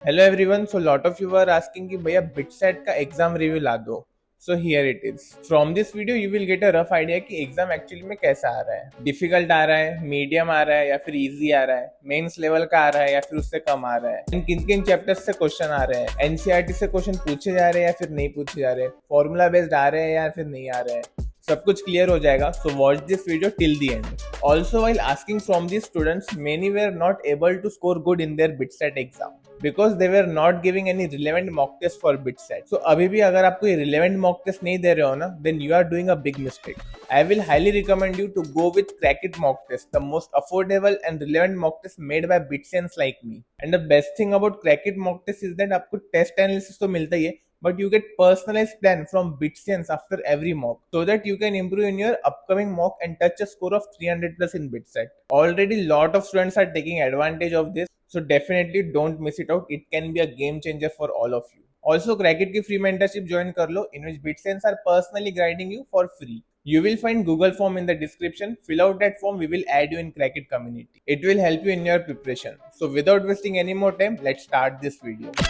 Hello everyone. So lot of you were asking कि भैया BITSAT का एग्जाम रिव्यू ला दो. So here it is. From this video you will get a rough idea कि exam actually में कैसा आ रहा है. डिफिकल्ट आ रहा है, मीडियम आ रहा है या फिर इजी आ रहा है, मेंस लेवल का आ रहा है या फिर उससे कम आ रहा है, किन किन चैप्टर्स से क्वेश्चन आ रहे हैं, एनसीईआरटी से क्वेश्चन पूछे जा रहे हैं या फिर नहीं पूछे जा रहे हैं, फॉर्मूला बेस्ड आ रहे हैं या फिर नहीं आ रहे हैं, सब कुछ क्लियर हो जाएगा. So watch this video till the end. Also, while asking from these students, many were not able to score good in their BITSAT exam because they were not giving any relevant mock test for BITSAT. So अभी भी अगर आप कोई relevant mock test नहीं दे रहे हो ना, then you are doing a big mistake. I will highly recommend you to go with Crackit mock test, the most affordable and relevant mock test made by Bitsians like me. And the best thing about Crackit mock test is that आपको test analysis तो मिलता ही है, but you get personalized plan from Bitsians after every mock so that you can improve in your upcoming mock and touch a score of 300 plus in BitSat. Already lot of students are taking advantage of this, so definitely don't miss it out. It can be a game changer for all of you. Also, Crackit की free mentorship join कर लो, in which Bitsians are personally guiding you for free. You will find Google form in the description. Fill out that form. We will add you in Crackit community. It will help you in your preparation. So without wasting any more time, let's start this video.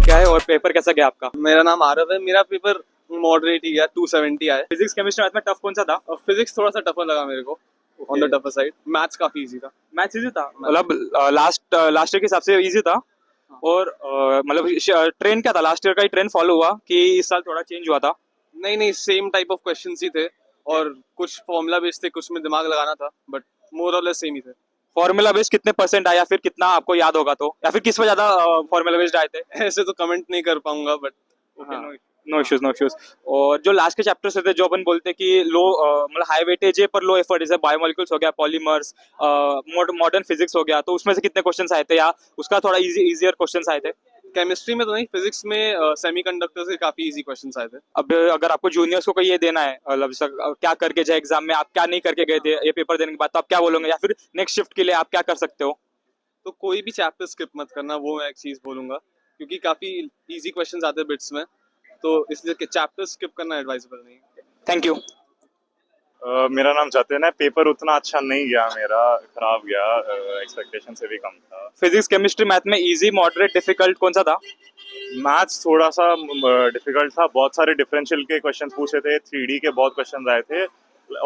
क्या है और paper कैसा गया आपका? मेरा नाम आरव है. मेरा पेपर मॉडरेट ही गया, 270 आया. फिजिक्स केमिस्ट्री मैथ में टफ कौन सा था? और फिजिक्स थोड़ा सा टफर लगा मेरे को, on the tougher side. Maths काफी इजी था. मैथ्स इजी था, मतलब लास्ट ईयर के हिसाब से इजी था. और मतलब ट्रेंड क्या था? लास्ट ईयर का ही ट्रेंड फॉलो हुआ कि इस साल थोड़ा चेंज हुआ था? नहीं, सेम टाइप ऑफ क्वेश्चंस ही थे और कुछ फॉर्मूला बेस्ड थे, कुछ में दिमाग लगाना था, बट मोर और लेस सेम ही थे. फॉर्मूला बेस्ड कितने परसेंट आया, फिर कितना आपको याद होगा तो, या फिर किस में ज्यादा फॉर्मूला बेस्ड आए थे? ऐसे तो कमेंट नहीं कर पाऊंगा, बट नो इश्यूज. और जो लास्ट के चैप्टर्स थे जो अपन बोलते हैं कि लो मतलब हाई वेटेज है पर लो एफर्ट, जैसे बायोमोलिक्यूल्स हो गया, पॉलीमर्स, मॉडर्न फिजिक्स हो गया, तो उसमें से कितने क्वेश्चंस आए थे या उसका थोड़ा इजियर क्वेश्चंस आए थे? केमिस्ट्री में तो नहीं, फिजिक्स में सेमीकंडक्टर से काफी इजी क्वेश्चंस आए थे. अब अगर आपको जूनियर्स को कोई ये देना है, मतलब क्या करके जाए एग्जाम में, आप क्या नहीं करके गए थे ये पेपर देने के बाद, तो आप क्या बोलोगे, या फिर नेक्स्ट शिफ्ट के लिए आप क्या कर सकते हो? तो कोई भी चैप्टर स्किप मत करना, वो मैं एक चीज बोलूंगा, क्योंकि काफी इजी क्वेश्चंस आते हैं बिट्स में, तो इसलिए चैप्टर स्किप करना एडवाइजेबल नहीं. Thank you. मेरा नाम जतिन है. पेपर उतना अच्छा नहीं गया, मेरा खराब गया, एक्सपेक्टेशन से भी कम था. फिजिक्स केमिस्ट्री मैथ में इजी, मॉडरेट, डिफिकल्ट कौन सा था? मैथ्स थोड़ा सा डिफिकल्ट था. बहुत सारे डिफरेंशियल के क्वेश्चन पूछे थे, 3D के बहुत क्वेश्चन आए थे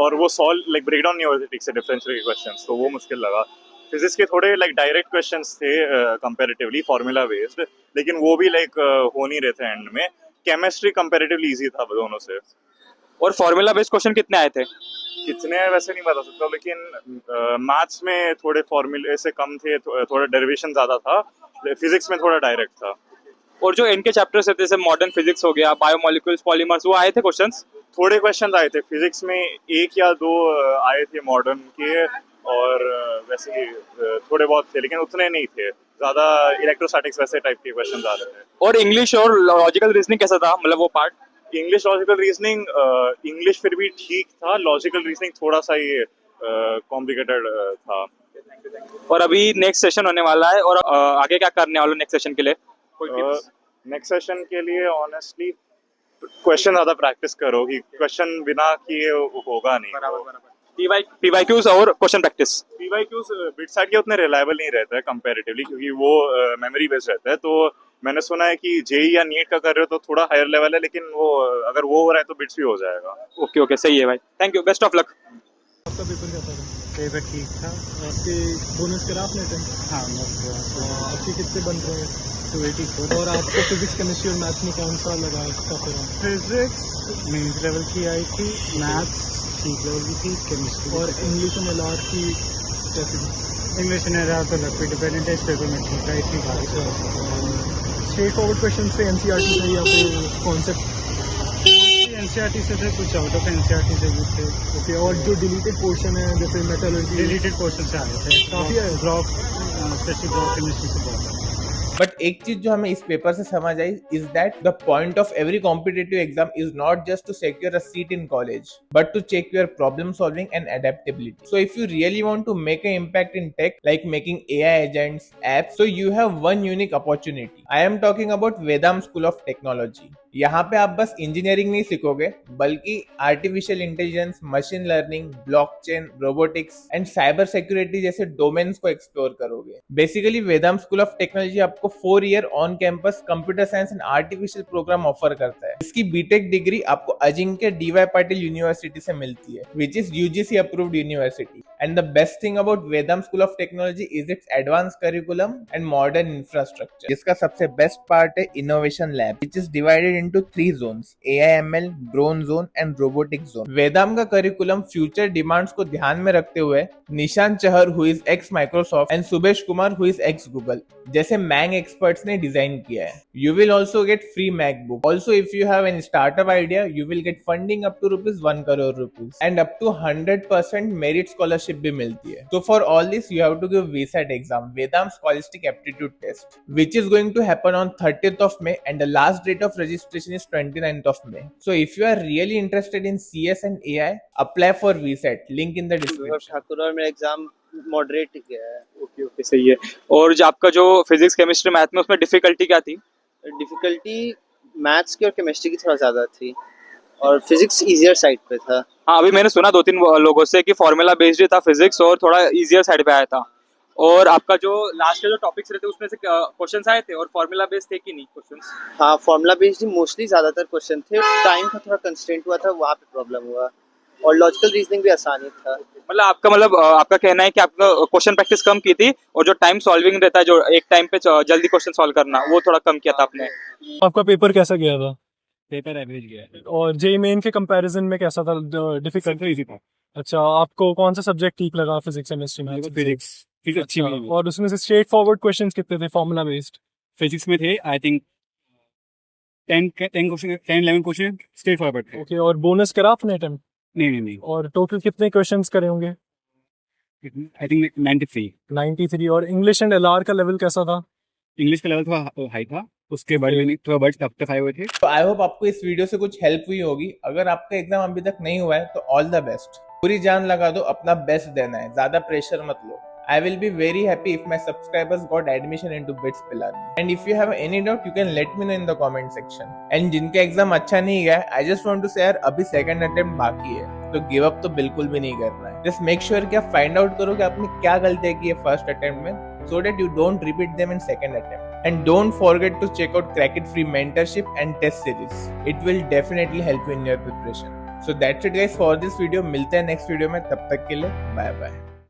और वो सॉल्व लाइक ब्रेक डाउन नहीं हो रहे थे ठीक से डिफरेंशियल के क्वेश्चन, तो वो मुश्किल लगा. फिजिक्स के थोड़े लाइक डायरेक्ट क्वेश्चंस थे कंपैरेटिवली फॉर्मूला बेस्ड, लेकिन वो भी लाइक हो नहीं रहे थे एंड में. केमिस्ट्री कंपैरेटिवली इजी था दोनों से. और फॉर्मूला बेस्ड क्वेश्चन कितने आए थे? कितने वैसे नहीं बता सकता, लेकिन मैथ्स में थोड़े फॉर्मूले से कम थे, थोड़ा डेरिवेशन ज्यादा था. फिजिक्स में थोड़ा डायरेक्ट था. और जो एंड के चैप्टर्स थे जैसे मॉडर्न फिजिक्स हो गया, बायोमोलिक्यूल्स, पॉलीमर्स, वो आए थे क्वेश्चंस? थोड़े क्वेश्चन आए थे. फिजिक्स में 1 या 2 आए थे मॉडर्न के, और वैसे ही थोड़े बहुत थे, लेकिन उतने नहीं थे. ज्यादा इलेक्ट्रोस्टैटिक्स वैसे टाइप के क्वेश्चन आ रहे थे. और इंग्लिश और लॉजिकल रीजनिंग कैसा था, मतलब वो part? English logical reasoning, English फिर भी ठीक था, लॉजिकल रीजनिंग थोड़ा सा ये कॉम्प्लिकेटेड था. और अभी नेक्स्ट सेशन होने वाला है, और आगे क्या करने वाले नेक्स्ट सेशन के लिए? नेक्स्ट सेशन के लिए ऑनेस्टली क्वेश्चन ज्यादा प्रैक्टिस करो, कि क्वेश्चन बिना किए होगा नहीं. पीवाईक्यूज और क्वेश्चन प्रैक्टिस. पीवाईक्यूज बिटसैट के उतने रिलायबल नहीं रहता है कंपैरेटिवली, क्योंकि वो मेमोरी बेस्ड रहता है. तो मैंने सुना है कि जेई या नीट का कर रहे हो तो थोड़ा हायर लेवल है, लेकिन वो अगर वो हो रहा है तो बिट्स भी हो जाएगा. ओके सही है भाई, thank you, best of luck. आपका पेपर कैसा था? पेपर ठीक था. आपके बोनस करा आपने टेन? हाँ, आपके कितने बन रहे हैं? 284. और आपको फिजिक्स केमिस्ट्री और मैथ्स में कौन सा लगा इसका? फिजिक्स मेंस लेवल की आई थी, मैथ्स ठीक लेवल की थी, केमिस्ट्री और इंग्लिश एंड एलआर की कैसी थी? इंग्लिश एंड एलआर तो लक पे डिपेंडेंट है, इस पेपर में ठीक है. इतनी बात स्ट्रेट फॉरवर्ड क्वेश्चन से एनसीईआरटी से या फिर कॉन्सेप्ट एनसीईआरटी से थे, कुछ आउट ऑफ एनसीईआरटी से भी थे. ओके. और जो डिलीटेड पोर्शन है जैसे मेटलर्जी, डिलीटेड पोर्शन से आए थे काफ़ी है. ब्लॉक स्पेशली ब्लॉक केमिस्ट्री से बहुत है. बट एक चीज जो हमें इस पेपर से समझ आई is that the point of every competitive exam is not just to secure a seat in college but to check your problem solving and adaptability. So if you really want to make an impact in tech, like making AI agents, apps, so you have one unique opportunity. I am talking about Vedam School of Technology. यहाँ पे आप बस engineering नहीं सीखोगे बल्कि artificial intelligence, machine learning, blockchain, robotics and cyber security जैसे domains को explore करोगे। Basically Vedant school of technology आपको 4 year on campus computer science and artificial program offer करता है। इसकी बीटेक डिग्री आपको अजिंक्य DY पाटिल यूनिवर्सिटी से मिलती है, which is UGC approved university. And the best thing about Vedant school of technology is its advance curriculum and modern infrastructure. इसका सबसे best part है innovation lab, which is divided into 3 zones, AI/ML, drone zone and robotic zone. Vedant का curriculum future demands को ध्यान में रखते हुए Nishant Chahar who is ex Microsoft and Subesh Kumar who is ex Google जैसे मैंग एक्सपर्ट्स ने डिजाइन किया है। You will also get free MacBook. Also if you have an startup idea you will get funding up to ₹1 crore and up to 100% merit scholarship भी मिलती है। So for all this you have to give VSAT exam, Vedam Scholastic Aptitude Test, which is going to happen on 30th of May and the last date of registration is 29th of May. So if you are really interested in CS and AI, apply for VSAT. Link in the description. Thakur और मेरा exam moderate गया है। Okay okay सही है। और जो आपका जो फिजिक्स केमिस्ट्री मैथ में उसमें डिफिकल्टी क्या थी? डिफिकल्टी मैथ्स की और केमिस्ट्री की थोड़ा ज़्यादा थी और फिजिक्स इजियर साइड पे था। हाँ अभी मैंने सुना 2-3 लोगों से कि फॉर्मूला बेस्ड ही था फिजिक्स और थोड़ा इजियर साइड पे आया था। और आपका जो लास्ट के जो टॉपिक्स रहते उसमें से क्वेश्चंस आए थे और फॉर्मूला बेस्ड थे कि नहीं क्वेश्चंस? हाँ फार्मूला बेस्ड ही मोस्टली ज़्यादातर क्वेश्चन थे। टाइम का थोड़ा कंस्ट्रेंट हुआ था, वहाँ पे प्रॉब्लम हुआ और लॉजिकल रीजनिंग भी आसान ही था। मतलब आपका कहना है कि आपका क्वेश्चन प्रैक्टिस कम की थी और जो टाइम सॉल्विंग रहता है जो एक टाइम पे जल्दी क्वेश्चन सॉल्व करना वो थोड़ा कम किया था आपने। आपका पेपर कैसा गया था? पेपर एवरेज गया है और जेईई मेन के कंपैरिजन में कैसा था? डिफिकल्ट इजी था। अच्छा, आपको कौन सा सब्जेक्ट ठीक लगा फिजिक्स केमिस्ट्री में? फिजिक्स अच्छी अच्छा, हुई। और उसमें से स्ट्रेट फॉरवर्ड क्वेश्चंस कितने थे फॉर्मूला बेस्ड? फिजिक्स में थे I think 10-11 question straight forward थे। ओके, और बोनस करा आपने अटेम्प्ट? नहीं और टोटल कितने क्वेश्चंस करे होंगे? I think 93। 93। और इंग्लिश एंड LR का लेवल कैसा था? इंग्लिश का लेवल थोड़ा हाई था, उसके बाद में थोड़ा वर्ड्स तब तक आए हुए थे। तो आई होप आपको इस वीडियो से कुछ हेल्प हुई होगी। अगर आपका एग्जाम अभी तक नहीं हुआ है तो ऑल द बेस्ट, पूरी जान लगा दो, अपना बेस्ट देना है, ज्यादा प्रेशर मत लो। I will be very happy if my subscribers got admission into BITS Pilani. And if you have any doubt, you can let me know in the comment section. And जिनका exam अच्छा नहीं गया, I just want to say यार अभी second attempt बाकी है, तो give up तो बिल्कुल भी नहीं करना है। Just make sure कि आप फाइंड आउट करो कि आपने क्या गलतियाँ की है फर्स्ट अटेम्प्ट में, so that you don't repeat them in second attempt. And don't forget to check out Crack It Free mentorship and test series. It will definitely help you in your preparation. So that's it guys for this video. मिलते हैं next video में, तब तक के लिए bye bye.